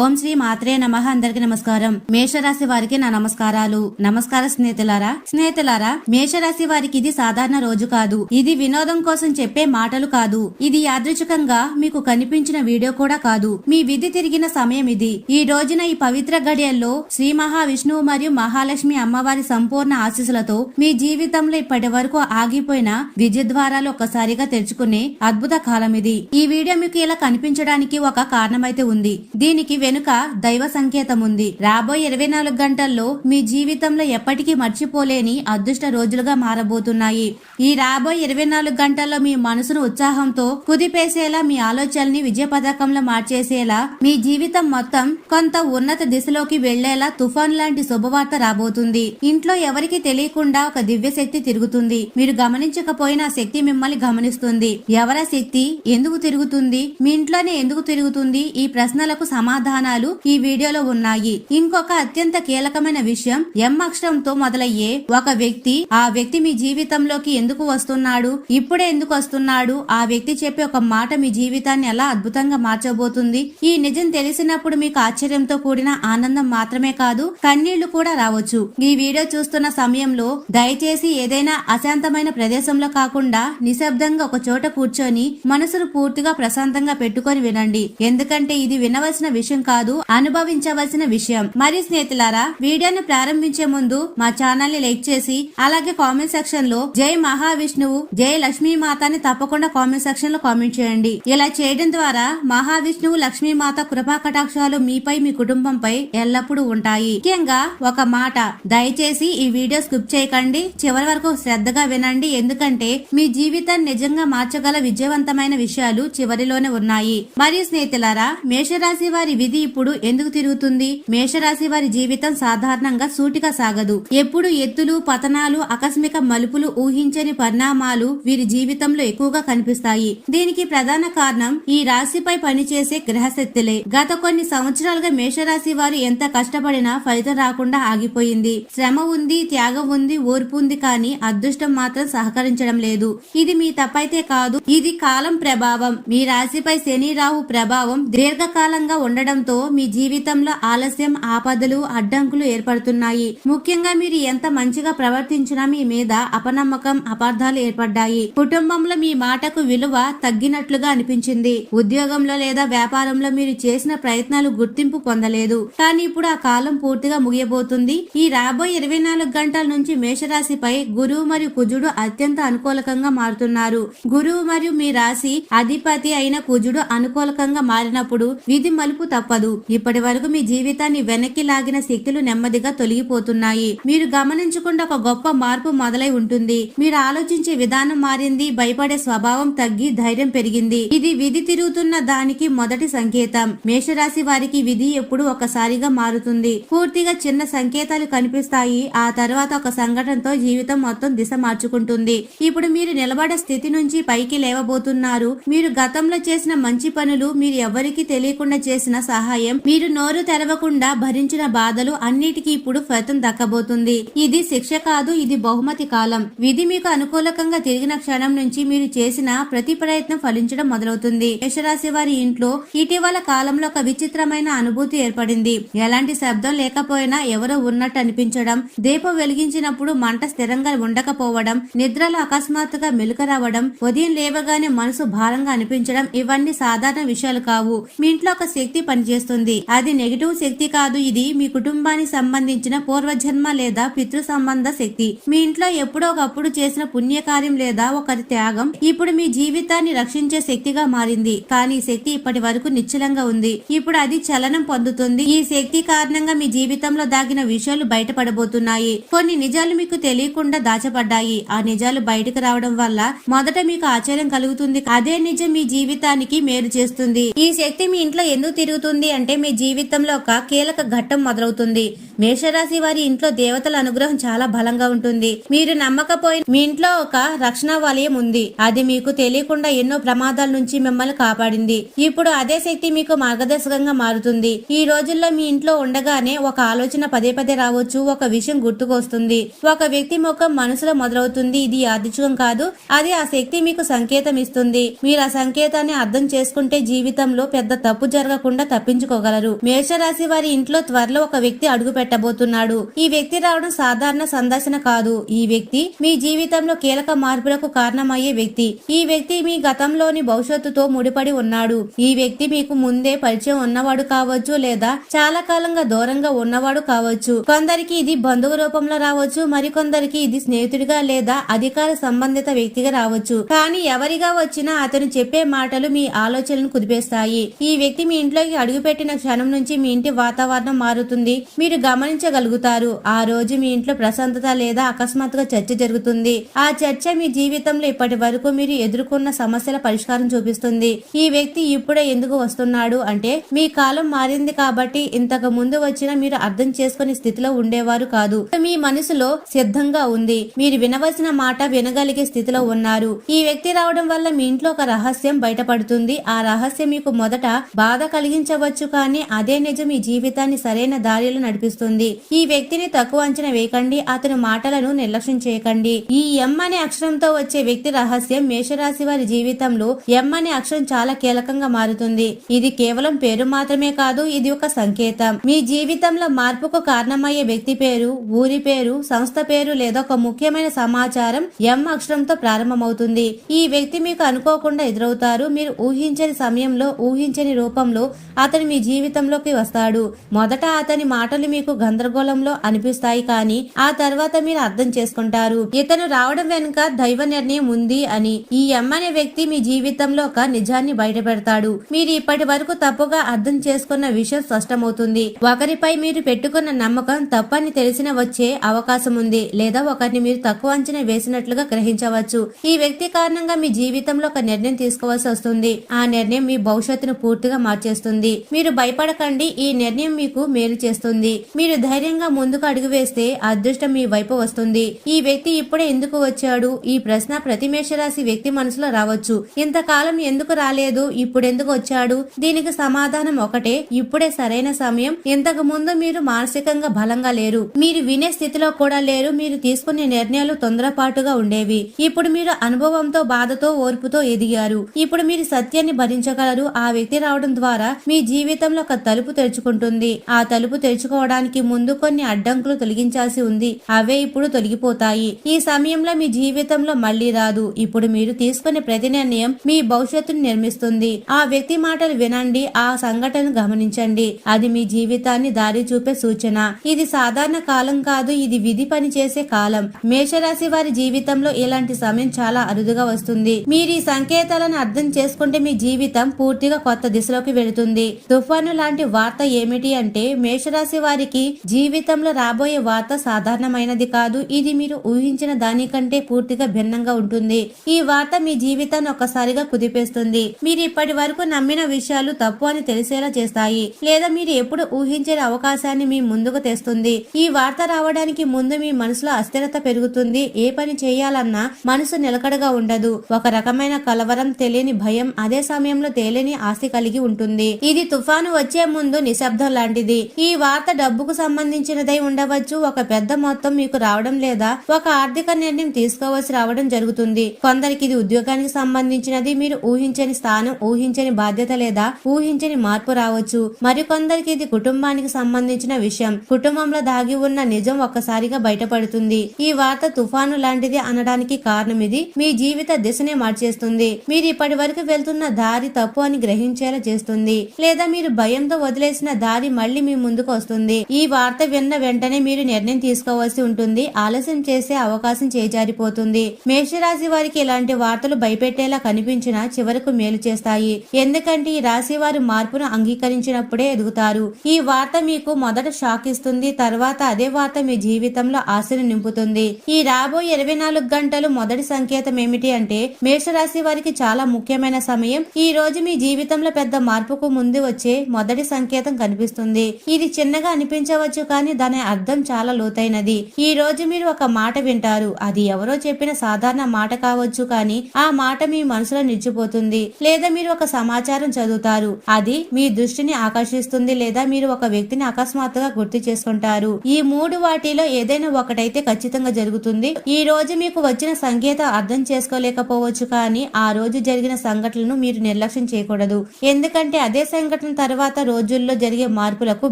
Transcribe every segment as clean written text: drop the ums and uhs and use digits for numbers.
ఓం శ్రీ మాత్రే నమః. అందరికి నమస్కారం. మేషరాశి వారికి నా నమస్కారాలు. నమస్కారం స్నేహితులారా, మేషరాశి వారికి ఇది సాధారణ రోజు కాదు. ఇది వినోదం కోసం చెప్పే మాటలు కాదు. ఇది యాదృచ్ఛికంగా మీకు కనిపించిన వీడియో కూడా కాదు. మీ విధి తిరిగిన సమయం ఇది. ఈ రోజున ఈ పవిత్ర గడియల్లో శ్రీ మహావిష్ణువు మరియు మహాలక్ష్మి అమ్మవారి సంపూర్ణ ఆశీస్సులతో మీ జీవితంలో ఇప్పటి వరకు ఆగిపోయిన విద్య ద్వారాలు ఒక్కసారిగా తెరుచుకునే అద్భుత కాలం ఇది. ఈ వీడియో మీకు ఇలా కనిపించడానికి ఒక కారణమైతే ఉంది. దీనికి వెనుక దైవ సంకేతం ఉంది. రాబోయే 24 గంటల్లో మీ జీవితంలో ఎప్పటికీ మర్చిపోలేని అదృష్ట రోజులుగా మారబోతున్నాయి. ఈ రాబోయే 24 గంటల్లో మీ మనసును ఉత్సాహంతో కుదిపేసేలా, మీ ఆలోచనల్ని విజయ పథకంలో మార్చేసేలా, మీ జీవితం మొత్తం కొంత ఉన్నత దిశలోకి వెళ్లేలా తుఫాన్ లాంటి శుభవార్త రాబోతుంది. ఇంట్లో ఎవరికి తెలియకుండా ఒక దివ్య శక్తి తిరుగుతుంది. మీరు గమనించకపోయినా ఆ శక్తి మిమ్మల్ని గమనిస్తుంది. ఎవరా శక్తి? ఎందుకు తిరుగుతుంది? మీ ఇంట్లోనే ఎందుకు తిరుగుతుంది? ఈ ప్రశ్నలకు సమాధానాలు ఈ వీడియోలో ఉన్నాయి. ఇంకొక అత్యంత కీలకమైన విషయం, ఎం అక్షరంతో మొదలయ్యే ఒక వ్యక్తి, ఆ వ్యక్తి మీ జీవితంలోకి ఎందుకు వస్తున్నాడు, ఇప్పుడే ఎందుకు వస్తున్నాడు, ఆ వ్యక్తి చెప్పే ఒక మాట మీ జీవితాన్ని ఎలా అద్భుతంగా మార్చబోతుంది. ఈ నిజం తెలిసినప్పుడు మీకు ఆశ్చర్యంతో కూడిన ఆనందం మాత్రమే కాదు, కన్నీళ్లు కూడా రావచ్చు. ఈ వీడియో చూస్తున్న సమయంలో దయచేసి ఏదైనా అశాంతమైన ప్రదేశంలో కాకుండా నిశ్శబ్దంగా ఒక చోట కూర్చొని మనసును పూర్తిగా ప్రశాంతంగా పెట్టుకొని వినండి. ఎందుకంటే ఇది వినవలసిన విషయం కాదు, అనుభవించవలసిన విషయం. మరి స్నేహితులారా, వీడియోను ప్రారంభించే ముందు మా ఛానల్ ని లైక్ చేసి అలాగే కామెంట్ సెక్షన్ లో జై మహావిష్ణువు, జై లక్ష్మీమాత అని తప్పకుండా కామెంట్ సెక్షన్ లో కామెంట్ చేయండి. ఇలా చేయడం ద్వారా మహావిష్ణువు, లక్ష్మీమాత కృపా కటాక్షాలు మీపై, మీ కుటుంబంపై ఎల్లప్పుడూ ఉంటాయి. ముఖ్యంగా ఒక మాట, దయచేసి ఈ వీడియో స్కిప్ చేయకండి, చివరి వరకు శ్రద్ధగా వినండి. ఎందుకంటే మీ జీవితాన్ని నిజంగా మార్చగల విజయవంతమైన విషయాలు చివరిలోనే ఉన్నాయి. మరియు స్నేహితులారా, మేషరాశి వారి విధి ఇప్పుడు ఎందుకు తిరుగుతుంది? మేషరాశి వారి జీవితం సాధారణంగా సూటిగా సాగదు. ఎప్పుడు ఎత్తులు, పతనాలు, ఆకస్మిక మలుపులు, ఊహించని పరిణామాలు వీరి జీవితంలో ఎక్కువగా కనిపిస్తాయి. దీనికి ప్రధాన కారణం ఈ రాశిపై పనిచేసే గ్రహశక్తులే. గత కొన్ని సంవత్సరాలుగా మేషరాశి వారు ఎంత కష్టపడినా ఫలితం రాకుండా ఆగిపోయింది. శ్రమ ఉంది, త్యాగం ఉంది, ఓర్పు ఉంది, కానీ అదృష్టం మాత్రం సహకరించడం లేదు. ఇది మీ తప్పైతే కాదు, ఇది కాలం ప్రభావం. మీ రాశిపై శని, రాహు ప్రభావం దీర్ఘకాలంగా ఉండడంతో మీ జీవితంలో ఆలస్యం, ఆపదలు, అడ్డంకులు ఏర్పడుతున్నాయి. ముఖ్యంగా మీరు ఎంత మంచిగా ప్రవర్తించినా మీ మీద అపనమ్మకం, అపార్థాలు ఏర్పడ్డాయి. కుటుంబంలో మీ మాటకు విలువ తగ్గినట్లుగా అనిపించింది. ఉద్యోగంలో లేదా వ్యాపారంలో మీరు చేసిన ప్రయత్నాలు గుర్తింపు పొందలేదు. కానీ ఇప్పుడు ఆ కాలం పూర్తిగా ముగియబోతుంది. ఈ రాబోయే 24 గంటల నుంచి మేషరాశిపై గురువు మరియు కుజుడు అత్యంత అనుకూలకంగా మారుతున్నారు. గురువు మరియు మీ రాశి అధిపతి అయిన కుజుడు అనుకూలకంగా మారినప్పుడు విధి మలుపు తప్పదు. ఇప్పటి వరకు మీ జీవితాన్ని వెనక్కి లాగిన శక్తులు నెమ్మదిగా తొలగిపోతున్నాయి. మీరు గమనించకుండా ఒక గొప్ప మార్పు మొదలై ఉంటుంది. మీరు ఆలోచించే విధానం మారింది, భయపడే స్వభావం తగ్గి ధైర్యం పెరిగింది. ఇది విధి తిరుగుతున్న దానికి మొదటి సంకేతం. మేషరాశి వారికి విధి ఎప్పుడు ఒకసారిగా మారుతుంది. పూర్తిగా చిన్న సంకేతాలు కనిపిస్తాయి. ఆ తర్వాత ఒక సంఘటనతో జీవితం మొత్తం దిశ మార్చుకుంటుంది. ఇప్పుడు మీరు నిలబడే స్థితి నుంచి పైకి లేవబోతున్నారు. మీరు గతంలో చేసిన మంచి పనులు, మీరు ఎవరికి తెలియకుండా చేసిన సహాయం, మీరు నోరు తెరవకుండా భరించిన బాధలు అన్నిటికీ ఇప్పుడు ఫలితం దక్కబోతుంది. ఇది శిక్ష కాదు, ఇది బహుమతి కాలం. విధి మీకు అనుకూలకంగా తిరిగిన క్షణం నుంచి మీరు చేసిన ప్రతి ప్రయత్నం ఫలించడం మొదలవుతుంది. మేషరాశి వారి ఇంట్లో ఇటీవల కాలంలో ఒక విచిత్రమైన అనుభూతి ఏర్పడింది. ఎలాంటి శబ్దం లేకపోయినా ఎవరో ఉన్నట్టు అనిపించడం, దీపం వెలిగించినప్పుడు మంట స్థిరంగా ఉండకపోవడం, నిద్రలో అకస్మాత్తుగా మెలుక రావడం, ఉదయం లేవగానే మనసు భారంగా అనిపించడం, ఇవన్నీ సాధారణ విషయాలు కావు. మీ ఇంట్లో ఒక శక్తి పనిచేస్తుంది. అది నెగిటివ్ శక్తి కాదు, ఇది మీ కుటుంబానికి సంబంధించిన పూర్వజన్మ లేదా పితృ సంబంధ శక్తి. మీ ఇంట్లో ఎప్పుడో ఒకప్పుడు చేసిన పుణ్యకార్యం లేదా ఒకరి త్యాగం ఇప్పుడు మీ జీవితాన్ని రక్షించే శక్తిగా మారింది. కానీ ఈ శక్తి ఇప్పటి వరకు నిశ్చలంగా ఉంది. ఇప్పుడు అది చలనం పొందుతుంది. ఈ శక్తి కారణంగా మీ జీవితంలో దాగిన విషయాలు బయటపడబోతున్నాయి. కొన్ని నిజాలు మీకు తెలియకుండా దాచబడ్డాయి. ఆ నిజాలు బయటకు రావడం వల్ల మొదట మీకు ఆశ్చర్యం కలుగుతుంది. అదే నిజం మీ జీవితానికి మేలు చేస్తుంది. ఈ శక్తి మీ ఇంట్లో ఎందుకు తిరుగుతుంది అంటే మీ జీవితంలో ఒక కీలక ఘట్టం మొదలవుతుంది. మేషరాశి వారి ఇంట్లో దేవతల అనుగ్రహం చాలా బలంగా ఉంటుంది. మీరు నమ్మకపోయిన మీ ఇంట్లో ఒక రక్షణ వలయం ఉంది. అది మీకు తెలియకుండా ఎన్నో ప్రమాదాల నుంచి మిమ్మల్ని కాపాడింది. ఇప్పుడు అదే శక్తి మీకు మార్గదర్శకంగా మారుతుంది. ఈ రోజుల్లో మీ ఇంట్లో ఉండగానే ఒక ఆలోచన పదే పదే రావచ్చు, ఒక విషయం గుర్తుకొస్తుంది, ఒక వ్యక్తి ముఖం మనసులో మొదలవుతుంది. ఇది యాదృచ్ఛికం కాదు, అది ఆ శక్తి మీకు సంకేతం ఇస్తుంది. మీరు ఆ సంకేతాన్ని అర్థం చేసుకుంటే జీవితంలో పెద్ద తప్పు జరగకుండా తప్పించుకోగలరు. మేషరాశి వారి ఇంట్లో త్వరలో ఒక వ్యక్తి అడుగు పెట్టబోతున్నాడు. ఈ వ్యక్తి రావడం సాధారణ సందర్శన కాదు. ఈ వ్యక్తి మీ జీవితంలో కీలక మార్పులకు కారణమయ్యే వ్యక్తి. ఈ వ్యక్తి మీ గతంలోని భవిష్యత్తుతో ముడిపడి ఉన్నాడు. ఈ వ్యక్తి మీకు ముందే పరిచయం ఉన్నవాడు కావచ్చు, లేదా చాలా కాలంగా దూరంగా ఉన్నవాడు కావచ్చు. కొందరికి ఇది బంధువు రూపంలో రావచ్చు, మరికొందరికి ఇది స్నేహితుడిగా లేదా అధికార సంబంధిత వ్యక్తిగా రావచ్చు. కానీ ఎవరిగా వచ్చినా అతను చెప్పే మాటలు మీ ఆలోచనలను కుదిపేస్తాయి. ఈ వ్యక్తి మీ ఇంట్లోకి అడుగుపెట్టిన క్షణం నుంచి మీ ఇంటి వాతావరణం మారుతుంది. మీరు గమనించగలుగుతారు. ఆ రోజు మీ ఇంట్లో ప్రశాంతత లేదా అకస్మాత్తుగా చర్చ జరుగుతుంది. ఆ చర్చ మీ జీవితంలో ఇప్పటి వరకు మీరు ఎదుర్కొన్న సమస్యల పరిష్కారం చూపిస్తుంది. ఈ వ్యక్తి ఇప్పుడే ఎందుకు వస్తున్నాడు అంటే మీ కాలం మారింది కాబట్టి. ఇంతకు ముందు వచ్చినా మీరు అర్థం చేసుకునే స్థితిలో ఉండేవారు కాదు. మీ మనసులో సిద్ధంగా ఉంది. మీరు వినవలసిన మాట వినగలిగే స్థితిలో ఉన్నారు. ఈ వ్యక్తి రావడం వల్ల మీ ఇంట్లో ఒక రహస్యం బయటపడుతుంది. ఆ రహస్యం మీకు మొదట బాధ కలిగించవచ్చు, కానీ అదే నిజం మీ జీవితాన్ని సరైన దారిలో నడిపిస్తుంది. ఈ వ్యక్తిని తక్కువ అంచనా వేయకండి. అతని మాటలను నిర్లక్ష్యం చేయకండి. ఈ ఎం అనే అక్షరంతో వచ్చే వ్యక్తి రహస్యం మేషరాశి వారి జీవితంలో ఎం అనే అక్షరం చాలా కీలకంగా మారుతుంది. ఇది కేవలం పేరు మాత్రమే కాదు, ఇది ఒక సంకేతం. మీ జీవితంలో మార్పుకు కారణమయ్యే వ్యక్తి పేరు, ఊరి పేరు, సంస్థ పేరు లేదా ఒక ముఖ్యమైన సమాచారం ఎం అక్షరంతో ప్రారంభమవుతుంది. ఈ వ్యక్తి మీకు అనుకోకుండా ఎదురవుతారు. మీరు ఊహించని సమయంలో, ఊహించని రూపంలో అతను మీ జీవితంలోకి వస్తాడు. మొదట అతని మాటలు మీకు గందరగోళంలో అనిపిస్తాయి, కానీ ఆ తర్వాత మీరు అర్థం చేసుకుంటారు ఇతను రావడం వెనుక దైవ నిర్ణయం ఉంది అని. ఈ ఎం అనే వ్యక్తి మీ జీవితంలో ఒక నిజాన్ని బయటపెడతాడు. మీరు ఇప్పటి వరకు తప్పుగా అర్థం చేసుకున్న విషయం స్పష్టమవుతుంది. ఒకరిపై మీరు పెట్టుకున్న నమ్మకం తప్పని తెలిసిన వచ్చే అవకాశం ఉంది, లేదా ఒకరిని మీరు తక్కువ అంచనా వేసినట్లుగా గ్రహించవచ్చు. ఈ వ్యక్తి కారణంగా మీ జీవితంలో ఒక నిర్ణయం తీసుకోవాల్సి వస్తుంది. ఆ నిర్ణయం మీ భవిష్యత్తును పూర్తిగా మార్చేస్తుంది. మీరు భయపడకండి. ఈ నిర్ణయం మీకు మేలు చేస్తుంది. మీరు ధైర్యంగా ముందుకు అడుగు వేస్తే అదృష్టం మీ వైపు వస్తుంది. ఈ వ్యక్తి ఇప్పుడే ఎందుకు వచ్చాడు? ఈ ప్రశ్న ప్రతి మేషరాశి వ్యక్తి మనసులో రావచ్చు. ఇంతకాలం ఎందుకు రాలేదు, ఇప్పుడెందుకు వచ్చాడు? దీనికి సమాధానం ఒకటే, ఇప్పుడే సరైన సమయం. ఇంతకు ముందు మీరు మానసికంగా బలంగా లేరు. మీరు వినే స్థితిలో కూడా లేరు. మీరు తీసుకునే నిర్ణయాలు తొందరపాటుగా ఉండేవి. ఇప్పుడు మీరు అనుభవంతో, బాధతో, ఓర్పుతో ఎదిగారు. ఇప్పుడు మీరు సత్యాన్ని భరించగలరు. ఆ వ్యక్తి రావడం ద్వారా మీ జీవితంలో ఒక తలుపు తెరుచుకుంటుంది. ఆ తలుపు తెరుచుకోవడానికి ముందు కొన్ని అడ్డంకులు తొలగించాల్సి ఉంది. అవే ఇప్పుడు తొలగిపోతాయి. ఈ సమయంలో మీ జీవితంలో మళ్లీ రాదు. ఇప్పుడు మీరు తీసుకునే ప్రతి నిర్ణయం మీ భవిష్యత్తును నిర్మిస్తుంది. ఆ వ్యక్తి మాటలు వినండి. ఆ సంఘటనను గమనించండి. అది మీ జీవితాన్ని దారి చూపే సూచన. ఇది సాధారణ కాలం కాదు, ఇది విధి పని చేసే కాలం. మేషరాశి వారి జీవితంలో ఇలాంటి సమయం చాలా అరుదుగా వస్తుంది. మీరు ఈ సంకేతాలను అర్థం చేసుకుంటే మీ జీవితం పూర్తిగా కొత్త దిశలోకి వెళుతుంది. తుఫాను లాంటి వార్త ఏమిటి అంటే మేషరాశి వారికి జీవితంలో రాబోయే వార్త సాధారణమైనది కాదు. ఇది మీరు ఊహించిన దానికంటే పూర్తిగా భిన్నంగా ఉంటుంది. ఈ వార్త మీ జీవితాన్ని ఒక్కసారిగా కుదిపేస్తుంది. మీరు ఇప్పటి వరకు నమ్మిన విషయాలు తప్పు అని తెలిసేలా చేస్తాయి, లేదా మీరు ఎప్పుడు ఊహించని అవకాశాన్ని మీ ముందుకు తెస్తుంది. ఈ వార్త రావడానికి ముందు మీ మనసులో అస్థిరత పెరుగుతుంది. ఏ పని చేయాలన్నా మనసు నిలకడగా ఉండదు. ఒక రకమైన కలవరం, తెలియని భయం, అదే సమయంలో తేలిని ఆస్తి కలిగి ఉంటుంది. ఇది తుఫాను వచ్చే ముందు నిశ్శబ్దం లాంటిది. ఈ వార్త డబ్బుకు సంబంధించినదై ఉండవచ్చు. ఒక పెద్ద మొత్తం మీకు రావడం లేదా ఒక ఆర్థిక నిర్ణయం తీసుకోవాల్సి రావడం జరుగుతుంది. కొందరికి ఇది ఉద్యోగానికి సంబంధించినది. మీరు ఊహించని స్థానం, ఊహించని బాధ్యత లేదా ఊహించని మార్పు రావచ్చు. మరికొందరికి ఇది కుటుంబానికి సంబంధించిన విషయం. కుటుంబంలో దాగి ఉన్న నిజం ఒక్కసారిగా బయటపడుతుంది. ఈ వార్త తుఫాను లాంటిది అనడానికి కారణం ఇది మీ జీవిత దిశనే మార్చేస్తుంది. మీరు ఇప్పటి వరకు వెళ్తున్న దారి తప్పు అని గ్రహించేలా చేస్తుంది, లేదా మీరు భయంతో వదిలేసిన దారి మళ్లీ మీ ముందుకు వస్తుంది. ఈ వార్త విన్న వెంటనే మీరు నిర్ణయం తీసుకోవాల్సి ఉంటుంది. ఆలస్యం చేసే అవకాశం చేజారిపోతుంది. మేషరాశి వారికి ఇలాంటి వార్తలు భయపెట్టేలా కనిపించినా చివరకు మేలు చేస్తాయి. ఎందుకంటే ఈ రాశి వారు మార్పును అంగీకరించినప్పుడే ఎదుగుతారు. ఈ వార్త మీకు మొదట షాక్ ఇస్తుంది. తర్వాత అదే వార్త మీ జీవితంలో ఆశను నింపుతుంది. ఈ రాబోయే 24 గంటలు మొదటి సంకేతం ఏమిటి అంటే మేషరాశి వారికి చాలా ముఖ్యమైన సమయం. ఈ రోజు మీ జీవితంలో పెద్ద మార్పుకు ముందు వచ్చే మొదటి సంకేతం కనిపిస్తుంది. ఇది చిన్నగా అనిపించవచ్చు, కానీ దాని అర్థం చాలా లోతైనది. ఈ రోజు మీరు ఒక మాట వింటారు. అది ఎవరో చెప్పిన సాధారణ మాట కావచ్చు, కానీ ఆ మాట మీ మనసులో నిలిచిపోతుంది. లేదా మీరు ఒక సమాచారం చదువుతారు, అది మీ దృష్టిని ఆకర్షిస్తుంది, లేదా మీరు ఒక వ్యక్తిని అకస్మాత్తుగా గుర్తు చేసుకుంటారు. ఈ మూడు వాటిలో ఏదైనా ఒకటైతే ఖచ్చితంగా జరుగుతుంది. ఈ రోజు మీకు వచ్చిన సంకేతం అర్థం చేసుకోలేకపోవచ్చు, కానీ ఆ రోజు జరిగిన సంఘటనలను మీరు నిర్లక్ష్యం చేయకూడదు. ఎందుకంటే అదే సంఘటన తర్వాత రోజుల్లో జరిగే మార్పులకు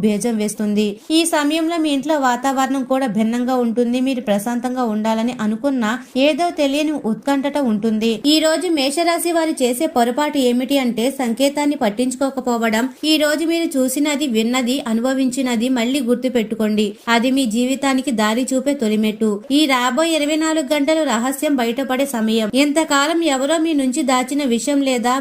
బీజం వేస్తుంది. ఈ సమయంలో మీ ఇంట్లో వాతావరణం కూడా భిన్నంగా ఉంటుంది. మీరు ప్రశాంతంగా ఉండాలని అనుకున్నా ఏదో తెలియని ఉత్కంఠట ఉంటుంది. ఈ రోజు మేషరాశి వారు చేసే పొరపాటు ఏమిటి అంటే సంకేతాన్ని పట్టించుకోకపోవడం. ఈ రోజు మీరు చూసినది, విన్నది, అనుభవించినది మళ్ళీ గుర్తు పెట్టుకోండి. అది మీ జీవితానికి దారి చూపే తొలిమెట్టు. ఈ రాబోయే 24 గంటలు రహస్యం బయటపడే సమయం. ఇంతకాలం ఎవరో మీ నుంచి దాచిన విషయం లేదా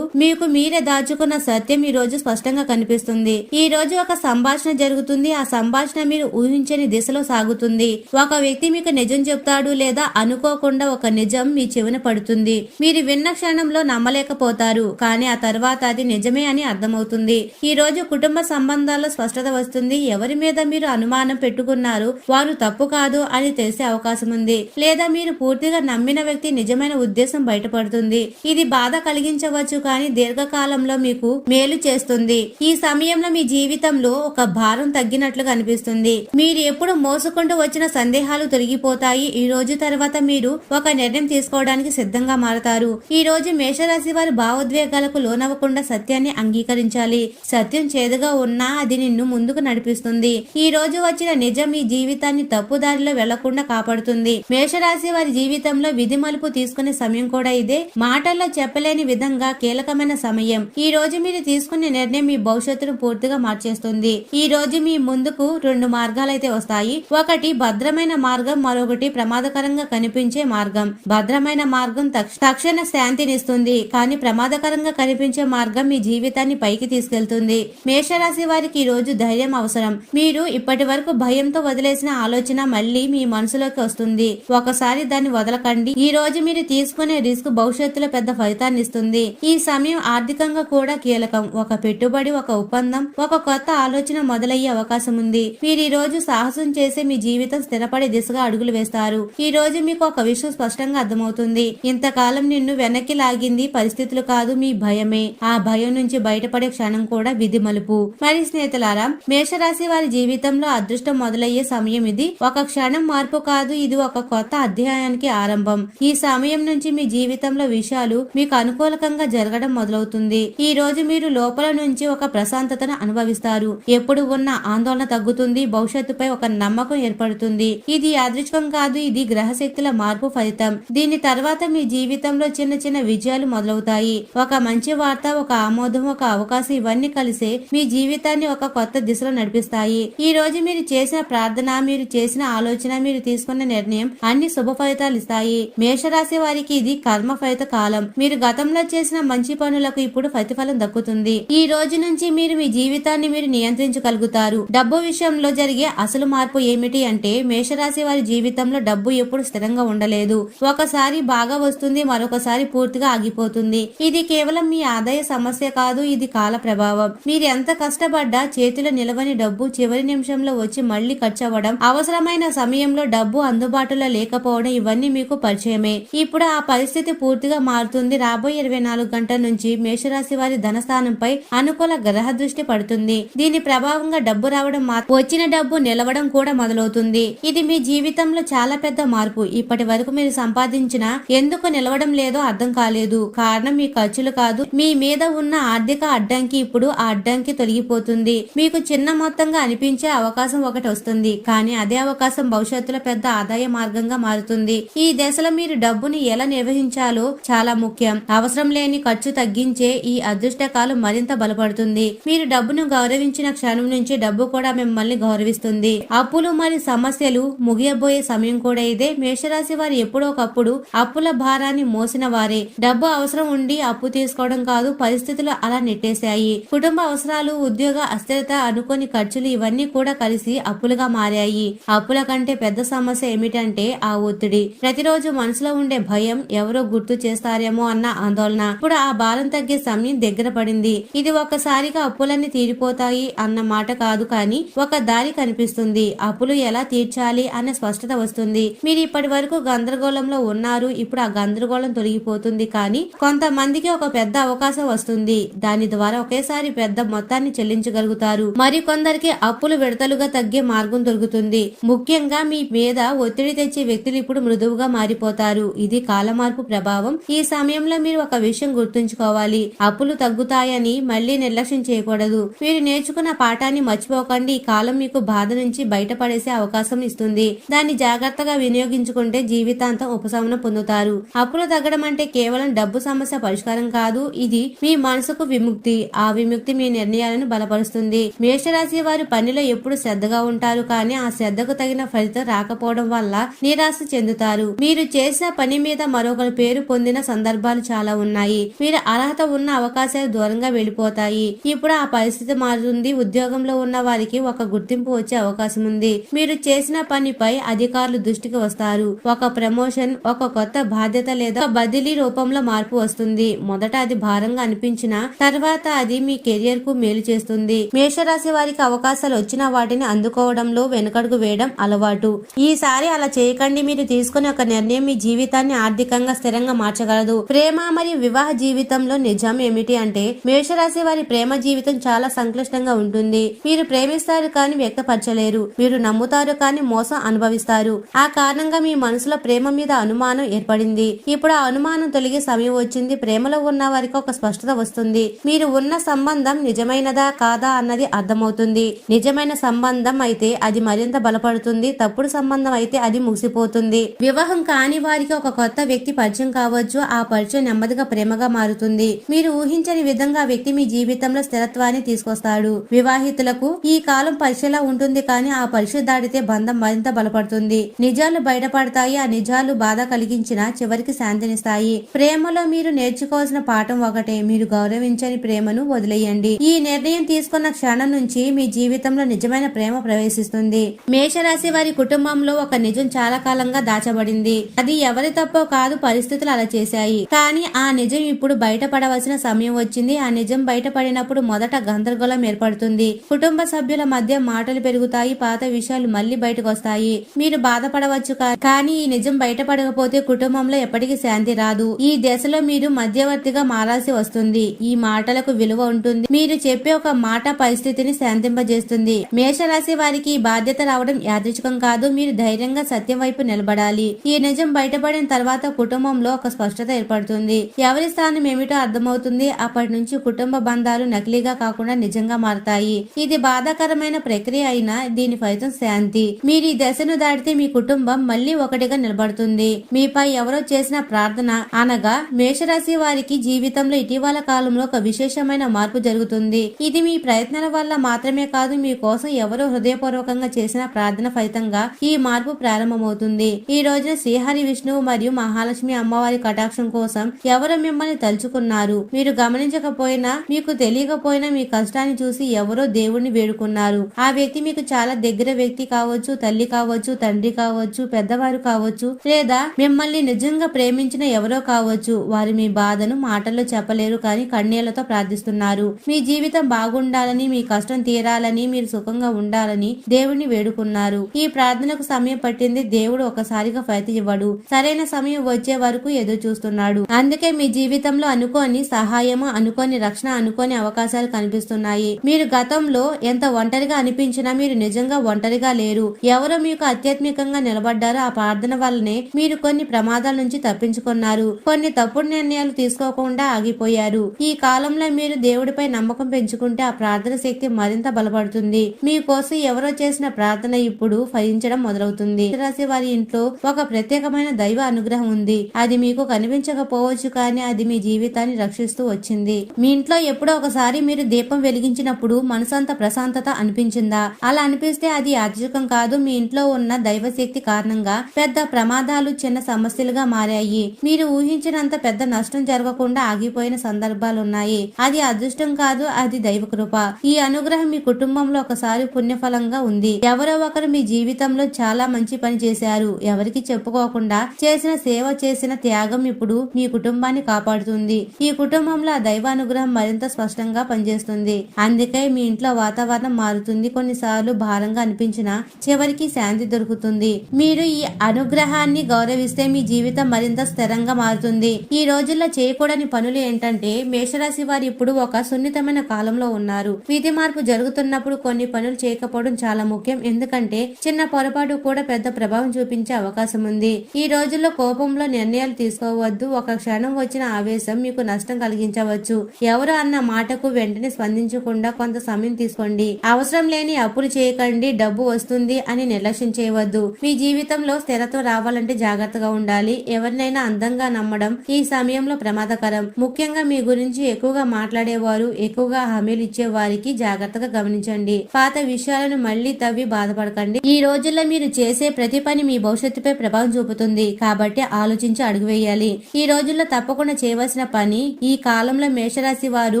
మీకు మీరే దాచుకున్న సత్యం ఈ రోజు స్పష్టంగా కనిపిస్తుంది. ఈ రోజు ఒక సంభాషణ జరుగుతుంది. ఆ సంభాషణ మీరు ఊహించని దిశలో సాగుతుంది. ఒక వ్యక్తి మీకు నిజం చెప్తాడు లేదా అనుకోకుండా ఒక నిజం మీ చెవిన పడుతుంది. మీరు విన్న క్షణంలో నమ్మలేకపోతారు, కానీ ఆ తర్వాత అది నిజమే అని అర్థమవుతుంది. ఈ రోజు కుటుంబ సంబంధాల్లో స్పష్టత వస్తుంది. ఎవరి మీద మీరు అనుమానం పెట్టుకున్నారు వారు తప్పు కాదు అని తెలిసే అవకాశం ఉంది. లేదా మీరు పూర్తిగా నమ్మిన వ్యక్తి నిజమైన ఉద్దేశం బయటపడుతుంది. ఇది బాధ కలిగించవచ్చు, కానీ దీర్ఘకాలంలో మీకు మేలు చేస్తుంది. ఈ సమయంలో మీ జీవితంలో ఒక భారం తగ్గినట్లుగా అనిపిస్తుంది. మీరు ఎప్పుడు మోసుకుంటూ వచ్చిన సందేహాలు తొలగిపోతాయి. ఈ రోజు తర్వాత మీరు ఒక నిర్ణయం తీసుకోవడానికి సిద్ధంగా మారతారు. ఈ రోజు మేషరాశి వారి భావోద్వేగాలకు లోనవ్వకుండా సత్యాన్ని అంగీకరించాలి. సత్యం చేదుగా ఉన్నా అది నిన్ను ముందుకు నడిపిస్తుంది. ఈ రోజు వచ్చిన నిజం మీ జీవితాన్ని తప్పుదారిలో వెళ్లకుండా కాపాడుతుంది. మేషరాశి వారి జీవితంలో విధి మలుపు తీసుకునే సమయం కూడా ఇదే. మాటల్లో చెప్పలేని విధంగా కీలకమైన సమయం. ఈ రోజు మీరు తీసుకునే నిర్ణయం మీ భవిష్యత్తును పూర్తిగా మార్చేస్తుంది. ఈ రోజు మీ ముందుకు 2 మార్గాలైతే వస్తాయి. ఒకటి భద్రమైన మార్గం, మరొకటి ప్రమాదకరంగా కనిపించే మార్గం. భద్రమైన మార్గం తక్షణ శాంతినిస్తుంది, కానీ ప్రమాదకరంగా కనిపించే మార్గం మీ జీవితాన్ని పైకి తీసుకెళ్తుంది. మేషరాశి వారికి ఈ రోజు ధైర్యం అవసరం. మీరు ఇప్పటి వరకు భయంతో వదిలేసిన ఆలోచన మళ్ళీ మీ మనసులోకి వస్తుంది. ఒకసారి దాన్ని వదలకండి. ఈ రోజు మీరు తీసుకునే రిస్క్ భవిష్యత్తులో పెద్ద ఫలితాన్ని ఇస్తుంది. ఈ సమయం ఆర్థికంగా కూడా కీలకం. ఒక పెట్టుబడి, ఒక ఒప్పందం, ఒక కొత్త ఆలోచన మొదలయ్యే అవకాశం ఉంది. మీరు ఈ రోజు సాహసం చేసే మీ జీవితం స్థిరపడే దిశగా అడుగులు వేస్తారు. ఈ రోజు మీకు ఒక విషయం స్పష్టంగా అర్థమవుతుంది. ఇంతకాలం నిన్ను వెనక్కి లాగింది పరిస్థితులు కాదు, మీ భయమే. ఆ భయం నుంచి బయటపడే క్షణం కూడా విధి మలుపు. మరి స్నేహితులారా, మేషరాశి వారి జీవితంలో అదృష్టం మొదలయ్యే సమయం ఇది. ఒక క్షణం మార్పు కాదు, ఇది ఒక కొత్త అధ్యాయానికి ఆరంభం. ఈ సమయం నుంచి మీ జీవితంలో విషయాలు మీకు అనుకూలకంగా జరగడం మొదలవుతుంది. ఈ రోజు మీరు లోపల నుంచి ఒక ప్రశాంతతను అనుభవిస్తారు. ఎప్పుడు ఉన్న ఆందోళన తగ్గుతుంది. భవిష్యత్తుపై ఒక నమ్మకం ఏర్పడుతుంది. ఇది యాదృచ్ఛికం కాదు, ఇది గ్రహశక్తుల మార్పు ఫలితం. దీని తర్వాత మీ జీవితంలో చిన్న చిన్న విజయాలు మొదలవుతాయి. ఒక మంచి వార్త, ఒక ఆమోదం, ఒక అవకాశం ఇవన్నీ కలిసే మీ జీవితాన్ని ఒక కొత్త దిశలో నడిపిస్తాయి. ఈ రోజు మీరు చేసిన ప్రార్థన, మీరు చేసిన ఆలోచన, మీరు తీసుకున్న నిర్ణయం అన్ని శుభ ఫలితాలు ఇస్తాయి. మేషరాశి వారికి ఇది కర్మ ఫలిత కాలం. మీరు గతంలో చేసిన మంచి పనులకు ఇప్పుడు ప్రతిఫలం దక్కుతుంది. ఈ రోజు నుంచి మీరు మీ జీవితాన్ని మీరు నియంత్రించగలుగుతారు. డబ్బు విషయంలో జరిగే అసలు మార్పు ఏమిటి అంటే మేషరాశి వారి జీవితంలో డబ్బు ఎప్పుడు స్థిరంగా ఉండలేదు. ఒకసారి బాగా వస్తుంది, మరొకసారి పూర్తిగా ఆగిపోతుంది. ఇది కేవలం మీ ఆదాయ సమస్య కాదు, ఇది కాల ప్రభావం. మీరు ఎంత కష్టపడ్డా చేతిలో నిలవని డబ్బు చివరి నిమిషంలో వచ్చి మళ్లీ ఖర్చు అవ్వడం, అవసరమైన సమయంలో డబ్బు అందుబాటులో లేకపోవడం ఇవన్నీ మీకు పరిచయమే. ఇప్పుడు ఆ పరిస్థితి పూర్తిగా మారుతుంది. రాబోయే 24 గంటల నుంచి మేషరాశి వారి ధనస్థానంపై అనుకూల గ్రహ దృష్టి పడుతుంది. దీని ప్రభావంగా డబ్బు రావడం, వచ్చిన డబ్బు నిలవడం కూడా మొదలవుతుంది. ఇది మీ జీవితంలో చాలా పెద్ద మార్పు. ఇప్పటి వరకు మీరు సంపాదించిన ఎందుకు నిలవడం లేదో అర్థం కాలేదు. కారణం మీ ఖర్చులు కాదు, మీ మీద ఉన్న ఆర్థిక అడ్డంకి. ఇప్పుడు ఆ అడ్డంకి తొలగిపోతుంది. మీకు చిన్న మొత్తంగా అనిపించే అవకాశం ఒకటి వస్తుంది, కానీ అదే అవకాశం భవిష్యత్తులో పెద్ద ఆదాయ మార్గంగా మారుతుంది. ఈ దశలో మీరు డబ్బుని ఎలా నిర్వహించాలో చాలా ముఖ్యం. అవసరం లేని ఖర్చు తగ్గించే ఈ అదృష్టకాలం మరింత బలపడుతుంది. మీరు డబ్బును గౌరవించిన క్షణం నుంచి డబ్బు కూడా మిమ్మల్ని గౌరవిస్తుంది. అప్పులు మరియు సమస్యలు ముగియబోయే సమయం కూడా ఇదే. మేషరాశి వారు ఎప్పుడో ఒకప్పుడు అప్పుల భారాన్ని మోసిన వారే. డబ్బు అవసరం ఉండి అప్పు తీసుకోవడం కాదు, పరిస్థితులు అలా నెట్టేశాయి. కుటుంబ అవసరాలు, ఉద్యోగ అస్థిరత, అనుకోని ఖర్చులు ఇవన్నీ కూడా కలిసి అప్పులుగా మారాయి. అప్పుల కంటే పెద్ద సమస్య ఏమిటంటే ఆ ఒత్తిడి. ప్రతిరోజు మనసులో ఉండే భయం, ఎవరో గుర్తు చేస్తారేమో అన్న ఆందోళన. ఇప్పుడు ఆ భారం తగ్గే సమయం దగ్గర పడింది. ఇది ఒక్కసారిగా అప్పులన్నీ తీరిపోతాయి అన్న మాట కాదు, కానీ ఒక దారి కనిపిస్తుంది. అప్పులు ఎలా తీర్చాలి అనే స్పష్టత వస్తుంది. మీరు ఇప్పటి వరకు గందరగోళంలో ఉన్నారు. ఇప్పుడు ఆ గందరగోళం తొలగిపోతుంది, కానీ కొంతమందికి ఒక పెద్ద అవకాశం వస్తుంది. దాని ద్వారా ఒకేసారి పెద్ద మొత్తాన్ని చెల్లించగలుగుతారు. మరి కొందరికి అప్పులు విడతలుగా తగ్గే మార్గం దొరుకుతుంది. ముఖ్యంగా మీ మీద ఒత్తిడి తెచ్చే వ్యక్తులు ఇప్పుడు మృదువుగా మారిపోతారు. ఇది కాలమార్పు ప్రభావం. ఈ సమయంలో మీరు ఒక విషయం గుర్తుంచుకోవాలి. అప్పులు తగ్గుతాయని మళ్ళీ నిర్లక్ష్యం చేయకూడదు. మీరు నేర్చుకున్న పాఠాన్ని మర్చిపోకండి. ఈ కాలం మీకు బాధ నుంచి బయటపడేసే అవకాశం ఇస్తుంది. దాన్ని జాగ్రత్తగా వినియోగించుకుంటే జీవితాంతం ఉపశమనం పొందుతారు. అప్పులు తగ్గడం అంటే కేవలం డబ్బు సమస్య పరిష్కారం కాదు, ఇది మీ మనసుకు విముక్తి. ఆ విముక్తి మీ నిర్ణయాలను బలపరుస్తుంది. మేషరాశి వారు పనిలో ఎప్పుడు శ్రద్ధగా ఉంటారు, కానీ ఆ శ్రద్ధకు తగిన ఫలితం రాకపోవడం వల్ల నిరాశ చెందుతారు. మీరు చేసిన పని మీద మరొకరి పేరు పొందిన సందర్భాలు చాలా ఉన్నాయి. మీరు అర్హత ఉన్న అవకాశాలు దూరంగా వెళ్లిపోతాయి. ఇప్పుడు ఆ పరిస్థితి మారుతుంది. ఉద్యోగంలో ఉన్న వారికి ఒక గుర్తింపు వచ్చే అవకాశం ఉంది. మీరు చేసిన పనిపై అధికారులు దృష్టికి వస్తారు. ఒక ప్రమోషన్, ఒక కొత్త బాధ్యత లేదా బదిలీ రూపంలో మార్పు వస్తుంది. మొదట అది భారంగా అనిపించిన తర్వాత అది మీ కెరియర్ కు మేలు చేస్తుంది. మేషరాశి వారికి అవకాశాలు వచ్చిన వాటిని అందుకోవడంలో వెనుకడుగు వేయడం అలవాటు. ఈసారి అలా చేయకండి. మీరు తీసుకునే ఒక నిర్ణయం మీ జీవితాన్ని ఆర్థికంగా స్థిరంగా మార్చగలదు. ప్రేమ మరియు వివాహ జీవితంలో నిజం ఏమిటి అంటే మేషరాశి వారి ప్రేమ జీవితం చాలా సంక్లిష్టంగా ఉంటుంది. మీరు ప్రేమిస్తారు కానీ వ్యక్తపరచలేరు. మీరు నమ్ముతారు కానీ మోసం అనుభవిస్తారు. ఆ కారణంగా మీ మనసులో ప్రేమ మీద అనుమానం ఏర్పడింది. ఇప్పుడు ఆ అనుమానం తొలగే సమయం వచ్చింది. ప్రేమలో ఉన్న వారికి ఒక స్పష్టత వస్తుంది. మీరు ఉన్న సంబంధం నిజమైనదా కాదా అన్నది అర్థమవుతుంది. నిజమైన సంబంధం అయితే అది మరింత బలపడుతుంది. తప్పుడు సంబంధం అయితే అది ముగిసిపోతుంది. వివాహం కాని వారికి ఒక కొత్త వ్యక్తి పరిచయం కావచ్చు. ఆ పరిచయం నెమ్మదిగా ప్రేమగా మారుతుంది. మీరు ఊహించని విధంగా ఆ వ్యక్తి మీ జీవితంలో స్థిరత్వాన్ని తీసుకొస్తాడు. వివాహితులకు ఈ కాలం పరీక్షలా ఉంటుంది, కానీ ఆ పరీక్ష దాటితే బంధం మరింత బలపడుతుంది. నిజాలు బయటపడతాయి. ఆ నిజాలు బాధ కలిగించినా చివరికి శాంతినిస్తాయి. ప్రేమలో మీరు నేర్చుకోవాల్సిన పాఠం ఒకటే, మీరు గౌరవించని ప్రేమను వదిలేయండి. ఈ నిర్ణయం తీసుకున్న క్షణం నుంచి మీ జీవితంలో నిజమైన ప్రేమ ప్రవేశిస్తుంది. మేషరాశి వారి కుటుంబంలో ఒక నిజం చాలా కాలంగా దాచబడింది. అది ఎవరి తప్పో కాదు, పరిస్థితులు అలా చేశాయి. కానీ ఆ నిజం ఇప్పుడు బయటపడవలసిన సమయం వచ్చింది. ఆ నిజం బయటపడినప్పుడు మొదట గందరగోళం ఏర్పడుతుంది. కుటుంబ సభ్యుల మధ్య మాటలు పెరుగుతాయి. పాత విషయాలు మళ్లీ బయటకు వస్తాయి. మీరు బాధపడవచ్చు, కానీ ఈ నిజం బయటపడకపోతే కుటుంబంలో ఎప్పటికీ శాంతి రాదు. ఈ దశలో మీరు మధ్యవర్తిగా మారాల్సి వస్తుంది. ఈ మాటలకు విలువ ఉంటుంది. మీరు చెప్పే ఒక మాట పరిస్థితిని శాంతింపజేస్తుంది. మేషరాశి వారికి ఈ బాధ్యత రావడం యాదృచ్ఛికం కాదు. మీరు ధైర్యంగా సత్యం వైపు నిలబడాలి. ఈ నిజం బయటపడిన తర్వాత కుటుంబంలో ఒక స్పష్టత ఏర్పడుతుంది. ఎవరి స్థానం ఏమిటో అర్థమవుతుంది. అప్పటి నుంచి కుటుంబ బంధాలు నకిలీగా కాకుండా నిజంగా మారతాయి. ఇది బాధాకరమైన ప్రక్రియ అయినా దీని ఫలితం శాంతి. మీరు ఈ దశను దాటితే మీ కుటుంబం మళ్లీ ఒకటిగా నిలబడుతుంది. మీపై ఎవరో చేసిన ప్రార్థన అనగా మేషరాశి వారికి జీవితంలో ఇటీవల కాలంలో ఒక విశేషమైన మార్పు జరుగుతుంది. ఇది మీ ప్రయత్నాల వల్ల మాత్రమే కాదు, మీ కోసం ఎవరో హృదయపూర్వకంగా చేసిన ప్రార్థన ఫలితంగా ఈ మార్పు ప్రారంభమవుతుంది. ఈ రోజున శ్రీహరి, విష్ణువు మరియు మహాలక్ష్మి అమ్మవారి కటాక్షం కోసం ఎవరో మిమ్మల్ని తలుచుకున్నారు. మీరు గమనించకపోయినా, మీకు తెలియకపోయినా మీ కష్టాన్ని చూసి ఎవరో దేవుణ్ణి వేడుకున్నారు. ఆ వ్యక్తి మీకు చాలా దగ్గర వ్యక్తి కావచ్చు, తల్లి కావచ్చు, తండ్రి కావచ్చు, పెద్దవారు కావచ్చు, లేదా మిమ్మల్ని నిజంగా ప్రేమించిన ఎవరో కావచ్చు. వారు మీ బాధను మాటల్లో చెప్పలేరు, కానీ కన్నీళ్లతో ప్రార్థిస్తున్నారు. మీ జీవితం బాగుండాలని, మీ కష్టం తీరాలని, మీరు సుఖంగా ఉండాలని దేవుణ్ణి వేడుకున్నారు. ఈ ప్రార్థనకు సమయం పట్టింది. దేవుడు ఒకసారిగా ఫలితం ఇవ్వడు. సరైన సమయం వచ్చే వరకు ఎదురు చూస్తున్నాడు. అందుకే మీ జీవితంలో అనుకోని సహాయము, అనుకోని రక్షణ, అనుకోని అవకాశాలు కనిపిస్తున్నాయి. మీరు గతంలో ఎంత ఒంటరిగా అనిపించినా మీరు నిజంగా ఒంటరిగా లేరు. ఎవరో మీకు ఆధ్యాత్మికంగా నిలబడ్డారు. ఆ ప్రార్థన వల్లనే మీరు కొన్ని ప్రమాదాల నుంచి తప్పించుకున్నారు. కొన్ని తప్పుడు నిర్ణయాలు తీసుకోకుండా ఆగిపోయారు. ఈ కాలంలో మీరు దేవుడిపై నమ్మకం పెంచుకుంటే ఆ ప్రార్థన శక్తి మరింత బలపడుతుంది. మీకోసం ఎవరో చేసిన ప్రార్థన ఇప్పుడు ఫలించడం మొదలవుతుంది. రాశి వారి ఇంట్లో ఒక ప్రత్యేకమైన దైవ అనుగ్రహం ఉంది. అది మీకు కనిపించకపోవచ్చు, కానీ అది మీ జీవితాన్ని రక్షిస్తూ వచ్చింది. మీ ఇంట్లో ఎప్పుడో ఒకసారి మీరు దీపం వెలిగించినప్పుడు మనసంత ప్రశాంతత అనిపించిందా? అలా అనిపిస్తే అది యాదృచ్ఛికం కాదు. మీ ఇంట్లో ఉన్న దైవశక్తి కారణంగా పెద్ద ప్రమాదాలు చిన్న సమస్యలుగా మారాయి. మీరు ఊహించినంత పెద్ద నష్టం జరగకుండా ఆగిపోయిన సందర్భాలున్నాయి. అది అదృష్టం కాదు, అది దైవ కృప. ఈ అనుగ్రహం మీ కుటుంబంలో ఒకసారి పుణ్యఫలంగా ఉంది. ఎవరో ఒకరు మీ జీవితంలో చాలా మంచి పని చేశారు. ఎవరికి చెప్పుకోకుండా చేసిన సేవ, చేసిన త్యాగం ఇప్పుడు మీ కుటుంబాన్ని కాపాడుతుంది. ఈ కుటుంబంలో ఆ దైవానుగ్రహం మరింత స్పష్టంగా పనిచేస్తుంది. అందుకే మీ ఇంట్లో వాతావరణం మారుతుంది. కొన్నిసార్లు భారంగా అనిపించినా చివరికి శాంతి దొరుకుతుంది. మీరు ఈ అనుగ్రహాన్ని గౌరవిస్తే మీ జీవితం మరింత స్థిరంగా మారుతుంది. ఈ రోజుల్లో చేయకూడని పనులు ఏంటంటే మేషరాశి వారు ఇప్పుడు ఒక సున్నితమైన కాలంలో ఉన్నారు. విధి మార్పు జరుగుతున్నప్పుడు కొన్ని పనులు చేయకపోవడం చాలా ముఖ్యం. ఎందుకంటే చిన్న పొరపాటు కూడా పెద్ద ప్రభావం చూపించే అవకాశం ఉంది. ఈ రోజుల్లో కోపంలో నిర్ణయాలు తీసుకోవద్దు. ఒక క్షణం వచ్చిన ఆవేశం మీకు నష్టం కలిగించవచ్చు. ఎవరో అన్న మాటకు వెంటనే స్పందించకుండా కొంత సమయం తీసుకోండి. అవసరం లేని అప్పులు చేయకండి. డబ్బు వస్తుంది అని నిర్లక్ష్యం చేయవద్దు. మీ జీవితంలో స్థిరత్వం రావాలంటే జాగ్రత్తగా ఉండాలి. ఎవరినైనా అందంగా నమ్మడం ఈ సమయంలో ప్రమాదకరం. ముఖ్యంగా మీ గురించి ఎక్కువగా మాట్లాడేవారు, ఎక్కువగా హామీలు ఇచ్చే వారికి జాగ్రత్తగా గమనించండి. పాత విషయాలను మళ్లీ తవ్వి బాధపడకండి. ఈ రోజుల్లో మీరు చేసే ప్రతి పని మీ భవిష్యత్తుపై ప్రభావం చూపుతుంది కాబట్టి ఆలోచించి అడుగు వేయాలి. ఈ రోజుల్లో తప్పకుండా చేయవలసిన పని, ఈ కాలంలో మేషరాశి వారు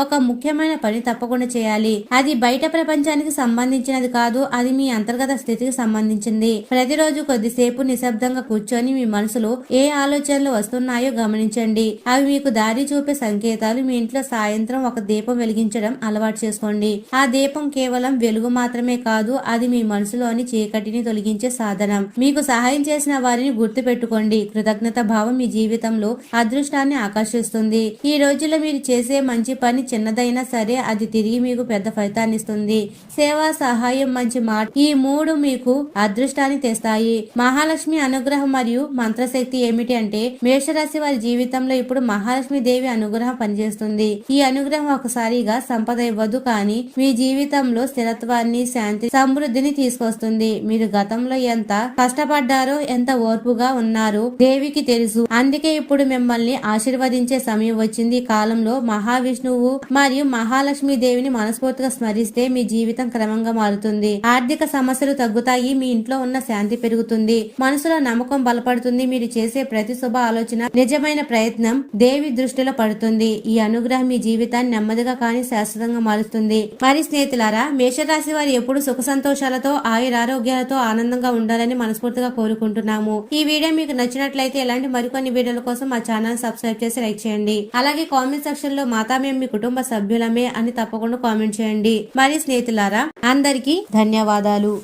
ఒక ముఖ్యమైన పని తప్పకుండా చేయాలి. అది బయట ప్రపంచానికి సంబంధించినది కాదు, అది మీ అంతర్గత స్థితికి సంబంధించింది. ప్రతిరోజు కొద్దిసేపు నిశ్శబ్దంగా కూర్చొని మీ మనసులో ఏ ఆలోచనలు వస్తున్నాయో గమనించండి. అవి మీకు దారి చూపే సంకేతాలు. మీ ఇంట్లో సాయంత్రం ఒక దీపం వెలిగించడం అలవాటు చేసుకోండి. ఆ దీపం కేవలం వెలుగు మాత్రమే కాదు, అది మీ మనసులోని చీకటిని తొలగించే సాధనం. మీకు సహాయం చేసిన వారిని గుర్తు పెట్టుకోండి. కృతజ్ఞత భావం మీ జీవితంలో అదృష్టాన్ని ఆకర్షిస్తుంది. ఈ రోజుల్లో మీరు చేసే మంచి పని చిన్నదైనా సరే అది తిరిగి మీకు పెద్ద ఫలితాన్ని ఇస్తుంది. సేవా, సహాయం, మంచి మాట ఈ మూడు మీకు అదృష్టాన్ని తెస్తాయి. మహాలక్ష్మి అనుగ్రహం మరియు మంత్రశక్తి ఏమిటి అంటే మేషరాశి వారి జీవితంలో ఇప్పుడు మహాలక్ష్మి దేవి అనుగ్రహం పనిచేస్తుంది. ఈ అనుగ్రహం ఒకసారిగా సంపద ఇవ్వదు, కానీ మీ జీవితంలో స్థిరత్వాన్ని, శాంతి, సమృద్ధిని తీసుకొస్తుంది. మీరు గతంలో ఎంత కష్టపడ్డారో, ఎంత ఓర్పుగా ఉన్నారో దేవికి తెలుసు. అందుకే ఇప్పుడు మిమ్మల్ని ఆశీర్వదించే సమయం వచ్చింది. ఈ కాలంలో మహావిష్ణువు మరియు మహాలక్ష్మి దేవిని మనస్ఫూర్తిగా స్మరిస్తే మీ జీవితం క్రమంగా మారుతుంది. ఆర్థిక సమస్యలు తగ్గుతాయి. మీ ఇంట్లో ఉన్న శాంతి పెరుగుతుంది. మనసులో నమ్మకం బలపడుతుంది. మీరు చేసే ప్రతి శుభ ఆలోచన, నిజమైన ప్రయత్నం దేవి దృష్టిలో పడుతుంది. ఈ అనుగ్రహం మీ జీవితాన్ని నెమ్మదిగా కానీ శాశ్వతంగా మారుస్తుంది. మరి స్నేహితులారా, మేషరాశి వారు ఎప్పుడు సుఖ సంతోషాలతో, ఆయురారోగ్యాలతో ఆనందంగా ఉండాలని మనస్ఫూర్తిగా కోరుకుంటున్నాము. ఈ వీడియో మీకు నచ్చినట్లయితే ఇలాంటి మరికొన్ని వీడియోల కోసం మా ఛానల్ సబ్స్క్రైబ్ చేసి లైక్ చేయండి. అలాగే కామెంట్ సెక్షన్ లో మాతా మేము మీ కుటుంబ సభ్యులమే అని తప్పకుండా కామెంట్ చేయండి. మరి స్నేహితులారా, అందరికీ ధన్యవాదాలు.